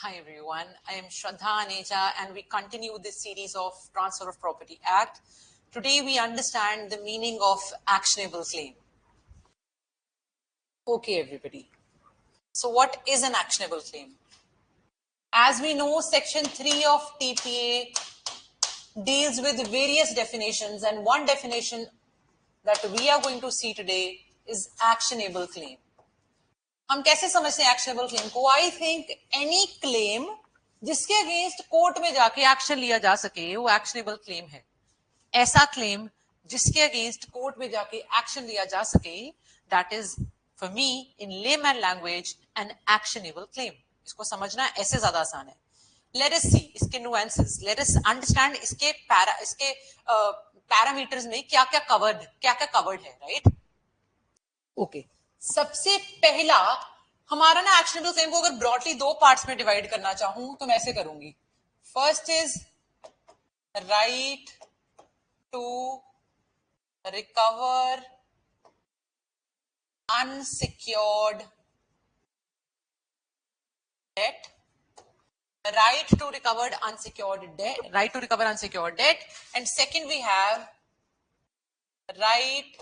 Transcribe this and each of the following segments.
Hi everyone, I am Shraddha Aneja and we continue this series of Transfer of Property Act. Today we understand the meaning of actionable claim. Okay everybody, so what is an actionable claim? As we know, section 3 of TPA deals with various definitions, and one definition that we are going to see today is actionable claim. हम कैसे समझते हैं actionable claim को? I think any claim जिसके against court में जाके action लिया जा सके वो एक्शनेबल क्लेम है. ऐसा क्लेम जिसके अगेंस्ट कोर्ट में जाके एक्शन लिया जा सके, that is for me in layman language an actionable claim. इसको समझना ऐसे ज्यादा आसान है. लेट अस सी इसके नुएंसेस, लेट अस अंडरस्टैंड इसके पैरामीटर्स में क्या क्या कवर्ड है, राइट? ओके, सबसे पहला हमारा ना एक्शनेबल क्लेम को अगर ब्रॉडली दो पार्ट्स में डिवाइड करना चाहूं तो मैं ऐसे करूंगी. First is right to recover unsecured debt, right to recover unsecured debt, and second we have right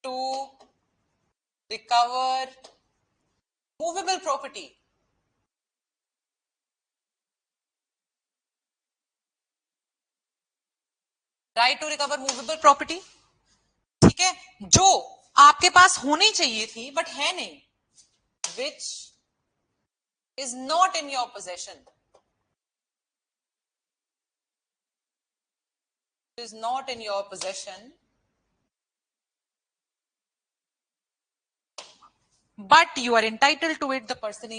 to recover movable property. Right to recover movable property, ठीक है, जो आपके पास होनी चाहिए थी बट है नहीं, विच is not in your possession, is not in your possession, but you are entitled to it. The person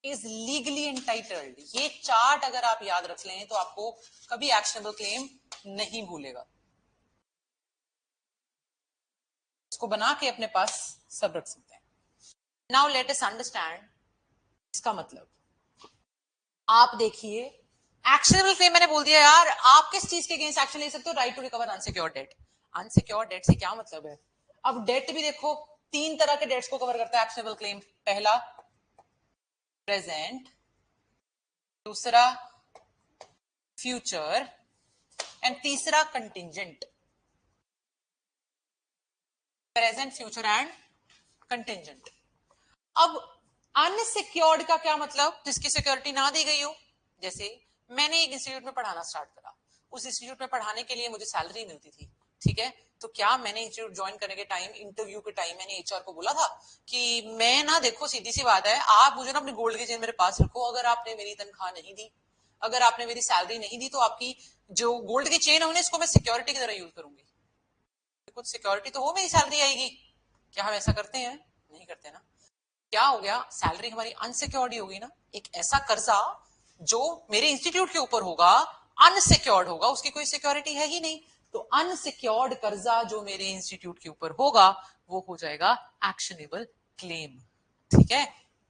is legally entitled. ये चार्ट अगर आप याद रख लें तो आपको कभी एक्शनेबल क्लेम नहीं भूलेगा. इसको बना के अपने पास सब रख सकते हैं. नाउ लेट अस अंडरस्टैंड इसका मतलब. आप देखिए, एक्शनेबल क्लेम मैंने बोल दिया यार, आप किस चीज के अगेंस्ट एक्शन ले सकते हो? Right to recover unsecured debt. Unsecured debt से क्या मतलब है? अब डेट भी देखो, तीन तरह के डेट्स को कवर करता है एक्शनेबल क्लेम. पहला प्रेजेंट, दूसरा फ्यूचर एंड तीसरा contingent. Present, future and contingent. अब अनसिक्योर्ड का क्या मतलब? जिसकी सिक्योरिटी ना दी गई हो. जैसे मैंने एक इंस्टीट्यूट में पढ़ाना स्टार्ट करा, उस इंस्टीट्यूट में पढ़ाने के लिए मुझे सैलरी मिलती थी, ठीक है, तो क्या मैंने इंस्टीट्यूट ज्वाइन करने के टाइम, इंटरव्यू के टाइम मैंने एचआर को बोला था कि मैं ना, देखो सीधी सी बात है, आप मुझे ना अपनी गोल्ड की चेन मेरे पास रखो, अगर आपने मेरी तनख्वाह नहीं दी, अगर आपने मेरी सैलरी नहीं दी, तो आपकी जो गोल्ड की चेन है इसको मैं सिक्योरिटी की तरह यूज करूंगी, कुछ सिक्योरिटी तो हो, मेरी सैलरी आएगी. क्या हम ऐसा करते हैं? नहीं करते ना. क्या हो गया? सैलरी हमारी अनसिक्योर्ड ही होगी ना. एक ऐसा कर्जा जो मेरे इंस्टीट्यूट के ऊपर होगा, अनसिक्योर्ड होगा, उसकी कोई सिक्योरिटी है ही नहीं. तो अनसिक्योर्ड कर्जा जो मेरे इंस्टीट्यूट के ऊपर होगा वो हो जाएगा एक्शनेबल क्लेम. ठीक है,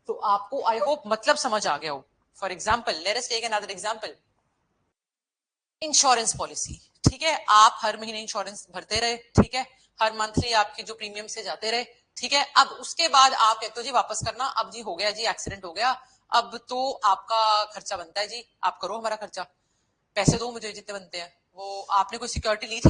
तो आपको आई होप मतलब समझ आ गया हो. For example, let us take another example. Insurance policy, ठीक है, आप हर महीने इंश्योरेंस भरते रहे, ठीक है, हर मंथली आपके जो प्रीमियम से जाते रहे, ठीक है. अब उसके बाद आप कहते हो जी वापस करना, अब जी हो गया जी, एक्सीडेंट हो गया, अब तो आपका खर्चा बनता है जी, आप करो हमारा खर्चा, पैसे दो मुझे जितने बनते हैं. वो आपने कोई सिक्योरिटी ली थी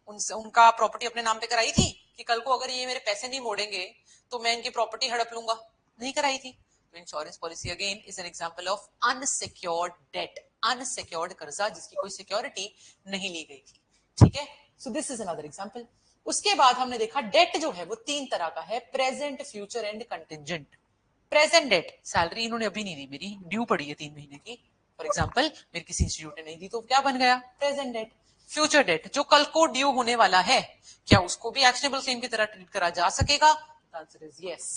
उनसे उनका प्रॉपर्टी अपने नाम पे कराई थी कि कल को अगर ये मेरे पैसे नहीं मोड़ेंगे तो मैं इनकी प्रॉपर्टी हड़प लूंगा? नहीं कराई थी. तो insurance policy again is an example of unsecured debt, unsecured कर्जा जिसकी कोई सिक्योरिटी नहीं ली गई थी. ठीक है, सो दिस इज अनदर एग्जांपल. उसके बाद हमने देखा डेट जो है वो तीन तरह का है, present, future and contingent. Present debt, salary इन्होंने अभी नहीं दी, मेरी ड्यू पड़ी है 3 महीने की, फॉर एग्जाम्पल मेरे किसी इंस्टीट्यूट ने नहीं दी, तो क्या बन गया? Present date. फ्यूचर डेट, जो कल को ड्यू होने वाला है, क्या उसको भी एक्शनेबल क्लेम की तरह ट्रीट करा जा सकेगा? Answer is yes.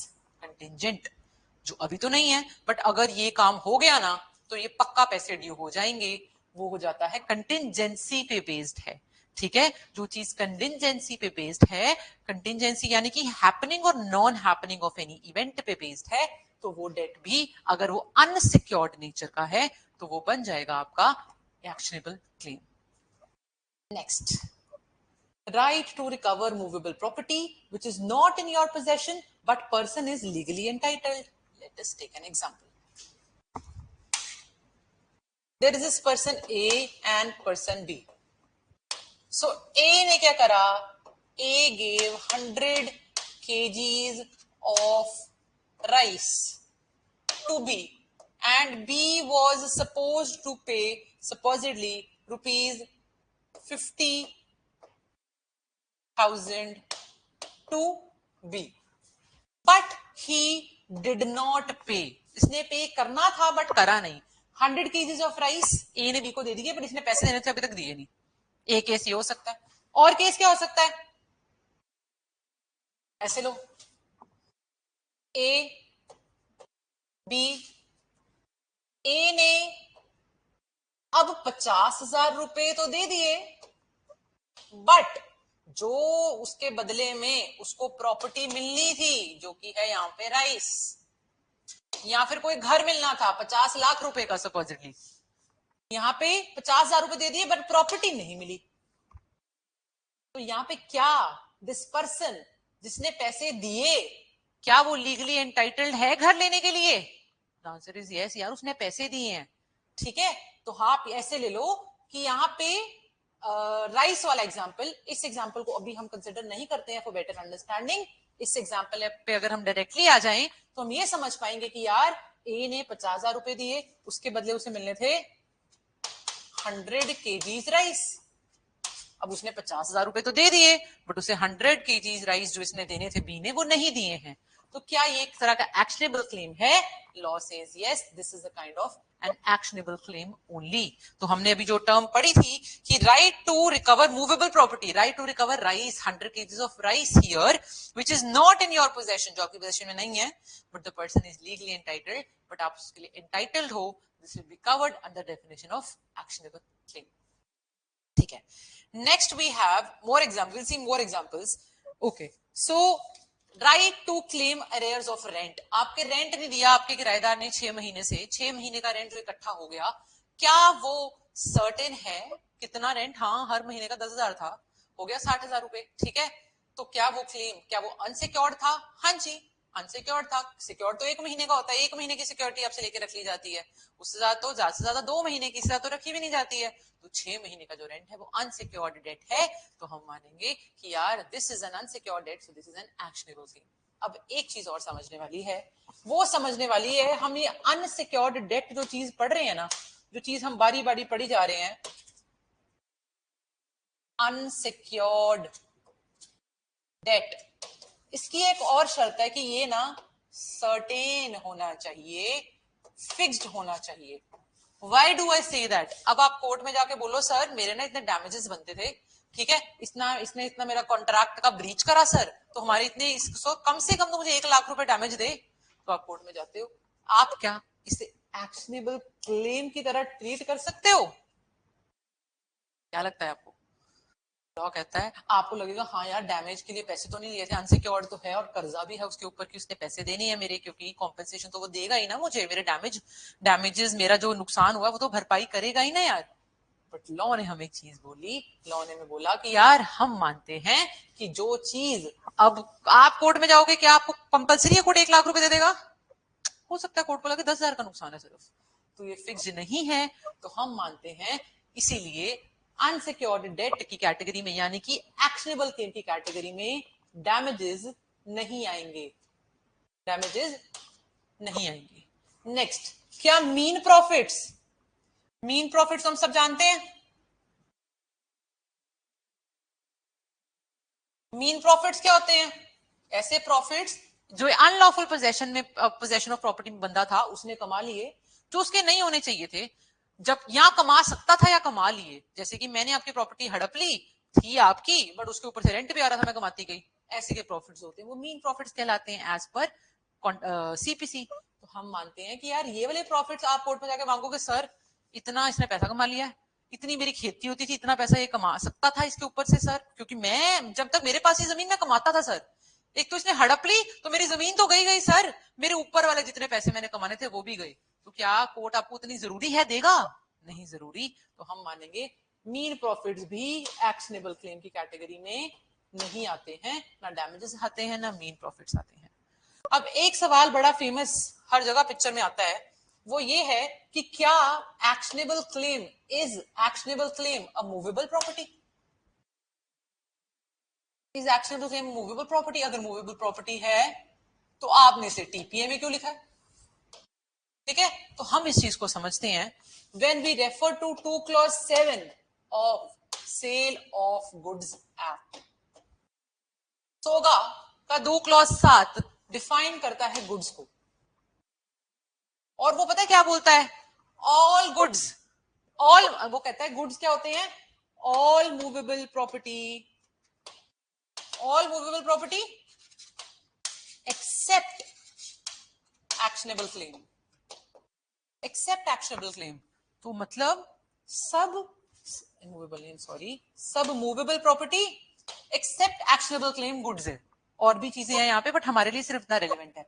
कंटिंजेंट, जो अभी तो नहीं है बट अगर ये काम हो गया ना तो ये पक्का पैसे ड्यू हो जाएंगे, वो हो जाता है कंटिंजेंसी पे बेस्ड है. ठीक है, जो चीज कंटिंजेंसी पे बेस्ड है, कंटिंजेंसी यानी कि हैपनिंग और non happening of any event पे बेस्ड है, तो वो डेट भी अगर वो अनसिक्योर्ड नेचर का है तो वो बन जाएगा आपका actionable claim. Next, right to recover movable property which is not in your possession but person is legally entitled. Let us take an example. There is this person A and person B. So A ने क्या करा? A gave 100 kgs of rice to B, and B was supposed to pay supposedly rupees 50,000 to B, but he did not pay. इसने पे करना था but करा नहीं. 100 kgs of rice A ने B को दे दिए, बट इसने पैसे देने थे अभी तक दिए नहीं. ए केस ये हो सकता है. और केस क्या हो सकता है? ऐसे लो, ए बी, ए ने अब 50,000 रुपए तो दे दिए, बट जो उसके बदले में उसको प्रॉपर्टी मिलनी थी, जो कि है यहां पे राइस, या फिर कोई घर मिलना था 50 लाख रुपए का सपोजिटली, यहां पे 50,000 रुपए दे दिए बट प्रॉपर्टी नहीं मिली. तो यहां पे क्या दिस पर्सन जिसने पैसे दिए, क्या वो लीगली एंटाइटल्ड है घर लेने के लिए? आंसर इज यस यार, उसने पैसे दिए हैं. ठीक है, तो आप ऐसे ले लो कि यहाँ पे राइस वाला एग्जाम्पल, इस एग्जाम्पल को अभी हम कंसिडर नहीं करते हैं फॉर बेटर अंडरस्टैंडिंग. इस एग्जाम्पल पे अगर हम डायरेक्टली आ जाएं तो हम ये समझ पाएंगे कि यार ए ने 50,000 रुपए दिए, उसके बदले उसे मिलने थे 100 kgs राइस. अब उसने 50,000 रुपए तो दे दिए, बट उसे 100 kgs राइस जो इसने देने थे बी ने, वो नहीं दिए हैं. तो क्या ये एक तरह का एक्शनेबल क्लेम है? Law says yes, this is a kind of an actionable claim only. तो हमने अभी जो टर्म पढ़ी थी कि right to recover movable property, right to recover rice, 100 kgs of rice here which is not in your possession, जो आपकी possession में नहीं है, but the person is legally entitled, but आप उसके लिए एंटाइटल्ड हो, this will be covered under definition of actionable claim. ठीक है, next we have more examples. We'll see more examples. Okay, so right to claim arrears of rent. आपके rent नहीं दिया आपके किराएदार ने 6 महीने से, 6 महीने का रेंट जो इकट्ठा हो गया, क्या वो सर्टेन है? कितना रेंट? हाँ, हर महीने का 10,000 था, हो गया 60,000 रुपए. ठीक है, तो क्या वो क्लेम, क्या वो अनसिक्योर्ड था? हाँ जी, अनसिक्योर्ड था. सिक्योर्ड तो 1 महीने का होता है, 1 महीने की सिक्योरिटी आपसे लेके रख ली जाती है, उससे ज्यादा तो ज्यादा से ज्यादा 2 महीने की, ज्यादा तो रखी भी नहीं जाती है. तो 6 महीने का जो रेंट है वो अनसिक्योर्ड डेट है, तो हम मानेंगे कि यार this is an unsecured debt, so this is an actionable claim. अब एक चीज और समझने वाली है, वो समझने वाली है, हम ये अनसिक्योर्ड डेट जो चीज पढ़ रहे हैं ना, जो चीज हम बारी बारी पढ़ी जा रहे हैं, अनसिक्योर्ड डेट, इसकी एक और शर्त है कि ये ना सर्टेन होना चाहिए, फिक्स्ड होना चाहिए. Why do I say that? अब आप कोर्ट में जाके बोलो सर मेरे ना इतने डैमेजेस बनते थे, ठीक है, इसने इतना मेरा कॉन्ट्रैक्ट का ब्रीच करा सर, तो हमारे इतने इसको कम से कम तो मुझे 1 लाख रुपए डैमेज दे. तो आप कोर्ट में जाते हो, आप क्या इसे एक्शनेबल क्लेम की तरह ट्रीट कर सकते हो? क्या लगता है आपको? लॉ कहता है, आपको लगेगा हाँ यार डैमेज के लिए पैसे तो नहीं लिए थे, अनसिक्योर्ड तो है और कर्जा भी है उसके ऊपर कि उसने पैसे देने हैं मेरे, क्योंकि कॉम्पेंसेशन तो वो देगा ही ना मुझे, मेरे डैमेजेस मेरा जो नुकसान हुआ वो तो भरपाई करेगा ही ना यार. बट लॉ ने हमें एक चीज बोली, लॉ ने हमें बोला कि यार हम मानते हैं कि जो चीज, अब आप कोर्ट में जाओगे, क्या आपको कंपलसरी है कोर्ट 1 लाख रुपए दे देगा? हो सकता है कोर्ट बोला कि 10,000 का नुकसान है सिर्फ, तो ये फिक्स नहीं है. तो हम मानते हैं इसीलिए अनसिक्योर्ड डेट की कैटेगरी में, यानी कि एक्शनेबल क्लेम की कैटेगरी में डैमेजेस नहीं आएंगे, डैमेजेस नहीं आएंगे. नेक्स्ट, क्या मीन प्रॉफिट्स? मीन प्रॉफिट्स हम सब जानते हैं. मीन प्रॉफिट्स क्या होते हैं? ऐसे प्रॉफिट्स जो अनलॉफुल पोजेशन ऑफ प्रॉपर्टी में बंदा था उसने कमा लिए, जो उसके नहीं होने चाहिए थे, जब यहां कमा सकता था या कमा लिए. जैसे कि मैंने आपकी प्रॉपर्टी हड़प ली थी आपकी, बट उसके ऊपर से रेंट भी आ रहा था, मैं कमाती गई, ऐसे के प्रॉफिट्स होते हैं, वो मीन प्रॉफिट्स कहलाते हैं एज पर सीपीसी. तो हम मानते हैं कि यार ये वाले प्रॉफिट्स आप कोर्ट में जाके मांगोगे, सर इतना इसने पैसा कमा लिया है, इतनी मेरी खेती होती थी, इतना पैसा ये कमा सकता था इसके ऊपर से सर, क्योंकि मैं जब तक मेरे पास ये जमीन में कमाता था सर, एक तो इसने हड़प ली तो मेरी जमीन तो गई सर, मेरे ऊपर वाले जितने पैसे मैंने कमाने थे वो भी गए. तो क्या कोर्ट आपको इतनी जरूरी है देगा? नहीं जरूरी. तो हम मानेंगे मीन प्रॉफिट्स भी एक्शनेबल क्लेम की कैटेगरी में नहीं आते हैं, ना डैमेजेस आते हैं, ना मीन प्रॉफिट्स आते हैं. अब एक सवाल बड़ा फेमस हर जगह पिक्चर में आता है, वो ये है कि क्या actionable claim is actionable claim a movable property? Is actionable claim movable property? अगर मूवेबल प्रॉपर्टी है तो आपने इसे टीपीए में क्यों लिखा है? ठीक है, तो हम इस चीज को समझते हैं। When we refer to 2 clause 7 of sale of goods act, SOGA का 2 क्लॉज 7 डिफाइन करता है गुड्स को, और वो पता है क्या बोलता है? ऑल गुड्स, ऑल, वो कहता है गुड्स क्या होते हैं? All movable property, all movable property except actionable claim, except actionable claim. तो मतलब सब मूवेबल नहीं, सॉरी, सब movable property except actionable claim goods है। और भी चीजें हैं यहाँ पे बट हमारे लिए सिर्फ इतना रेलिवेंट है।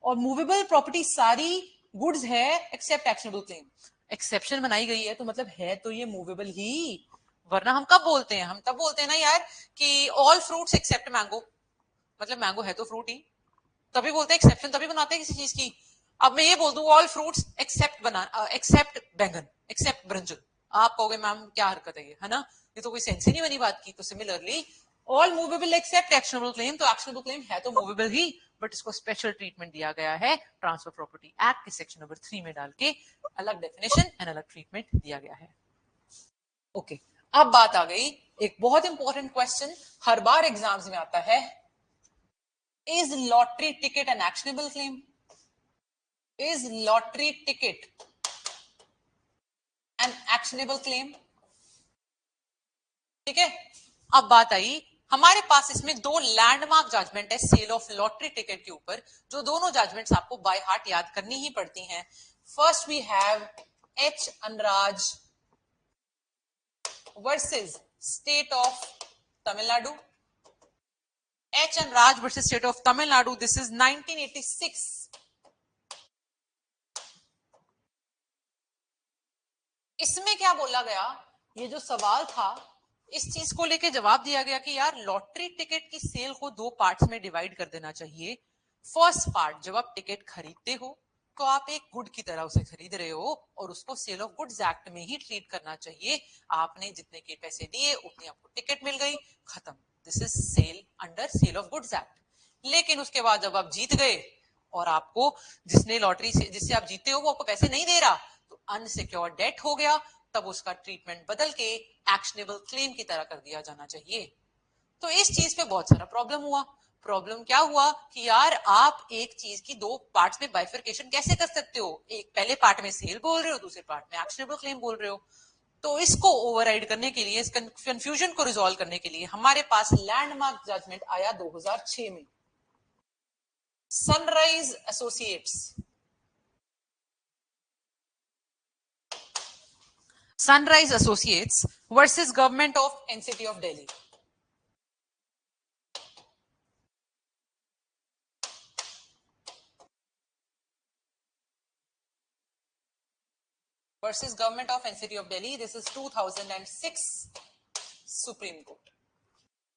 और मूवेबल प्रॉपर्टी सारी गुड्स है एक्सेप्ट एक्शनेबल क्लेम। एक्सेप्शन बनाई गई है तो मतलब है तो ये मूवेबल ही, वरना हम कब बोलते हैं? हम तब बोलते हैं ना यार कि ऑल फ्रूट्स एक्सेप्ट मैंगो, मतलब मैंगो है तो फ्रूट ही, तभी बोलते हैं एक्सेप्शन, तभी बनाते हैं किसी चीज की। अब मैं ये बोल दूं ऑल फ्रूट्स एक्सेप्ट बना एक्सेप्ट बैंगन एक्सेप्ट ब्रिंजल, आप कहोगे मैम क्या हरकत है ये, है ना? ये तो कोई सेंस ही नहीं बनी बात की। तो similarly all movable except actionable claim, तो एक्शनेबल क्लेम है तो मूवेबल ही, बट इसको स्पेशल ट्रीटमेंट दिया गया है ट्रांसफर प्रॉपर्टी एक्ट के सेक्शन नंबर 3 में डाल के, अलग डेफिनेशन एंड अलग ट्रीटमेंट दिया गया है। ओके, अब बात आ गई एक बहुत इंपॉर्टेंट क्वेश्चन, हर बार एग्जाम्स में आता है, is lottery ticket an actionable claim? Is lottery ticket an actionable claim? ठीक है, अब बात आई, हमारे पास इसमें दो लैंडमार्क जजमेंट है सेल ऑफ लॉटरी टिकट के ऊपर, जो दोनों जजमेंट्स आपको बाय हार्ट याद करनी ही पड़ती हैं। First we have H Anraj versus state of Tamil Nadu, H Anraj versus state of Tamil Nadu, this is 1986। इसमें क्या बोला गया, ये जो सवाल था इस चीज को लेके जवाब दिया गया कि यार लॉटरी टिकट की सेल को दो पार्ट्स में डिवाइड कर देना चाहिए। फर्स्ट पार्ट, जब आप टिकट खरीदते हो तो आप एक गुड की तरह उसे खरीद रहे हो और उसको सेल ऑफ गुड्स एक्ट में ही ट्रीट करना चाहिए। आपने जितने के पैसे दिए उतनी आपको टिकट मिल गई, खत्म, this is sale under sale of goods act. लेकिन उसके बाद जब आप जीत गए और आपको जिसने लॉटरी से जिससे आप जीते हो वो आपको पैसे नहीं दे रहा, तो अनसिक्योर्ड डेट हो गया, तब उसका ट्रीटमेंट बदल के एक्शनेबल क्लेम की तरह कर दिया जाना चाहिए। तो इस चीज पे बहुत सारा प्रॉब्लम हुआ। प्रॉब्लम क्या हुआ कि यार आप एक चीज की दो पार्ट्स में बाइफर्केशन कैसे कर सकते हो? एक पहले पार्ट में सेल बोल रहे हो, दूसरे पार्ट में एक्शनेबल क्लेम बोल रहे हो। तो इसको ओवरराइड करने के लिए, इस कंफ्यूजन को रिजॉल्व करने के लिए हमारे पास लैंडमार्क जजमेंट आया 2006 में, sunrise associates, sunrise associates versus government of NCT of Delhi. versus Government of NCT of Delhi. This is 2006 supreme court.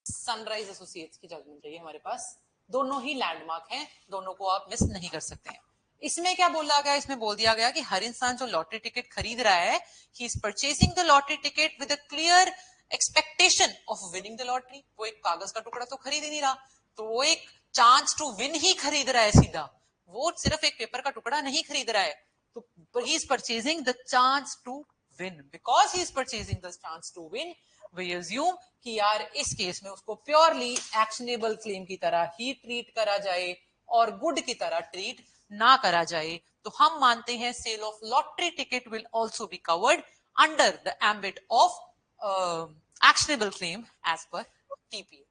Sunrise associates की जजमेंट है ये हमारे पास, दोनों ही लैंडमार्क हैं, दोनों को आप मिस नहीं कर सकते हैं। इसमें क्या बोला गया? इसमें बोल दिया गया कि हर इंसान जो लॉटरी टिकट खरीद रहा है, he is purchasing the lottery ticket with a clear expectation of winning the lottery. वो एक कागज का टुकड़ा तो खरीद ही नहीं रहा, तो वो एक चांस टू विन ही खरीद रहा है सीधा, वो सिर्फ एक पेपर का टुकड़ा नहीं खरीद रहा है। तो he is purchasing the chance to win, because he is purchasing the chance to win, we assume कि यार इस केस में उसको प्योरली एक्शनेबल क्लेम की तरह ही ट्रीट करा जाए और गुड की तरह ट्रीट ना करा जाए। तो हम मानते हैं sale of lottery ticket will also be covered under the ambit of actionable claim as per TPA.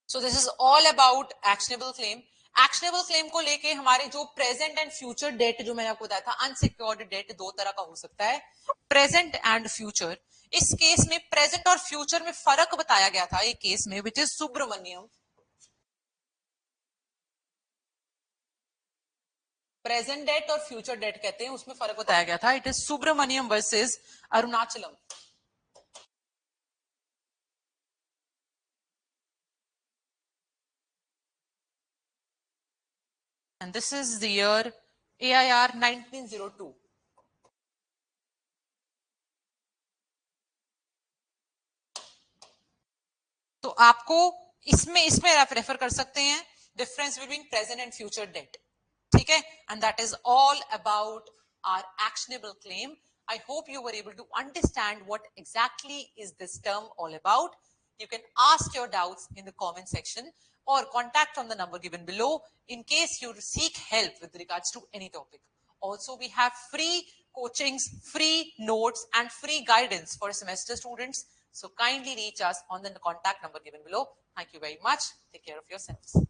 So this is all about actionable claim. Actionable claim को लेके हमारे जो प्रेजेंट एंड फ्यूचर डेट, जो मैंने आपको बताया था, अनसिक्योर्ड डेट दो तरह का हो सकता है, प्रेजेंट एंड फ्यूचर। इस केस में प्रेजेंट और फ्यूचर में फर्क बताया गया था एक केस में, which is Subramaniam. Present debt और फ्यूचर डेट कहते हैं, उसमें फर्क बताया गया था, it is Subramaniam versus Arunachalam. and this is the year AIR 1902. तो आपको इसमें आप रेफर कर सकते हैं difference between present and future debt, ठीक है, and that is all about our actionable claim. I hope you were able to understand what exactly is this term all about. You can ask your doubts in the comment section or contact on the number given below in case you seek help with regards to any topic. Also, we have free coachings, free notes, and free guidance for semester students. So kindly reach us on the contact number given below. Thank you very much. Take care of yourselves.